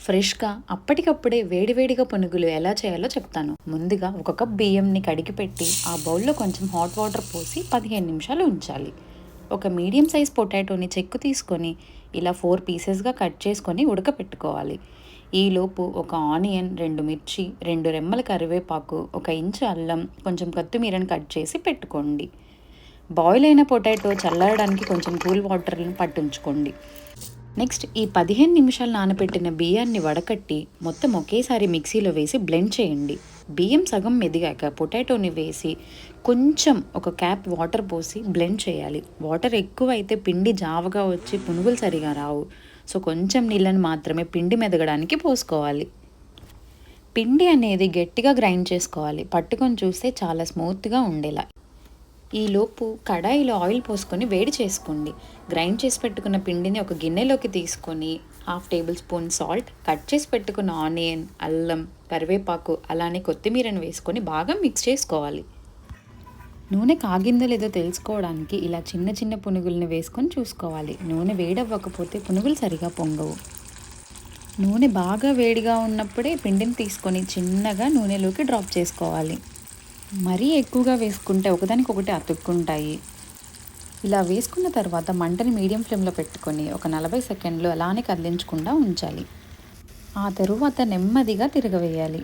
ఫ్రెష్గా అప్పటికప్పుడే వేడివేడిగా పునుగులు ఎలా చేయాలో చెప్తాను. ముందుగా ఒక కప్ బియ్యంని కడిగి పెట్టి ఆ బౌల్లో కొంచెం హాట్ వాటర్ పోసి 15 నిమిషాలు ఉంచాలి. ఒక మీడియం సైజ్ పొటాటోని చెక్కు తీసుకొని ఇలా 4 పీసెస్గా కట్ చేసుకొని ఉడకపెట్టుకోవాలి. ఈలోపు ఒక ఆనియన్, 2 మిర్చి, 2 రెమ్మల కరివేపాకు, 1 ఇంచు అల్లం, కొంచెం కొత్తిమీరని కట్ చేసి పెట్టుకోండి. బాయిల్ అయిన పొటాటో చల్లారడానికి కొంచెం కూల్ వాటర్ని పట్టుంచుకోండి. నెక్స్ట్ ఈ 15 నిమిషాలు నానబెట్టిన బియ్యాన్ని వడకట్టి మొత్తం ఒకేసారి మిక్సీలో వేసి బ్లెండ్ చేయండి. బియ్యం సగం మెదిగాక పొటాటోని వేసి కొంచెం ఒక క్యాప్ వాటర్ పోసి బ్లెండ్ చేయాలి. వాటర్ ఎక్కువ అయితే పిండి జావగా వచ్చి పునుగులు సరిగా రావు. సో కొంచెం నీళ్ళని మాత్రమే పిండి మెదగడానికి పోసుకోవాలి. పిండి అనేది గట్టిగా గ్రైండ్ చేసుకోవాలి. పట్టుకొని చూస్తే చాలా స్మూత్గా ఉండేలా. ఈలోపు కడాయిలో ఆయిల్ పోసుకొని వేడి చేసుకోండి. గ్రైండ్ చేసి పెట్టుకున్న పిండిని ఒక గిన్నెలోకి తీసుకొని 1/2 టేబుల్ స్పూన్ సాల్ట్, కట్ చేసి పెట్టుకున్న ఆనియన్, అల్లం, కరివేపాకు అలానే కొత్తిమీరను వేసుకొని బాగా మిక్స్ చేసుకోవాలి. నూనె కాగిందో లేదో తెలుసుకోవడానికి ఇలా చిన్న చిన్న పునుగుల్ని వేసుకొని చూసుకోవాలి. నూనె వేడవ్వకపోతే పునుగులు సరిగా పొంగవు. నూనె బాగా వేడిగా ఉన్నప్పుడే పిండిని తీసుకొని చిన్నగా నూనెలోకి డ్రాప్ చేసుకోవాలి. మరీ ఎక్కువగా వేసుకుంటే ఒకదానికొకటి అతుక్కుంటాయి. ఇలా వేసుకున్న తర్వాత మంటని మీడియం ఫ్లేమ్లో పెట్టుకొని ఒక 40 సెకండ్లు అలానే కదిలించకుండా ఉంచాలి. ఆ తరువాత నెమ్మదిగా తిరగవేయాలి.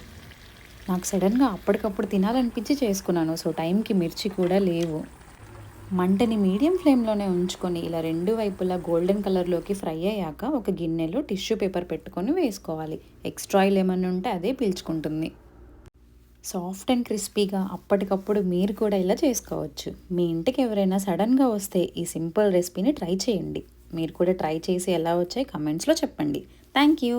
నాకు సడన్గా అప్పటికప్పుడు తినాలనిపించి చేసుకున్నాను. సో టైంకి మిర్చి కూడా లేవు. మంటని మీడియం ఫ్లేమ్లోనే ఉంచుకొని ఇలా 2 వైపులా గోల్డెన్ కలర్లోకి ఫ్రై అయ్యాక ఒక గిన్నెలో టిష్యూ పేపర్ పెట్టుకొని వేసుకోవాలి. ఎక్స్ట్రా ఆయిల్ ఏమన్నా ఉంటే అదే పీల్చుకుంటుంది. సాఫ్ట్ అండ్ క్రిస్పీగా అప్పటికప్పుడు మీరు కూడా ఇలా చేసుకోవచ్చు. మీ ఇంటికి ఎవరైనా సడన్గా వస్తే ఈ సింపుల్ రెసిపీని ట్రై చేయండి. మీరు కూడా ట్రై చేసి ఎలా వచ్చాయి కమెంట్స్లో చెప్పండి. Thank you.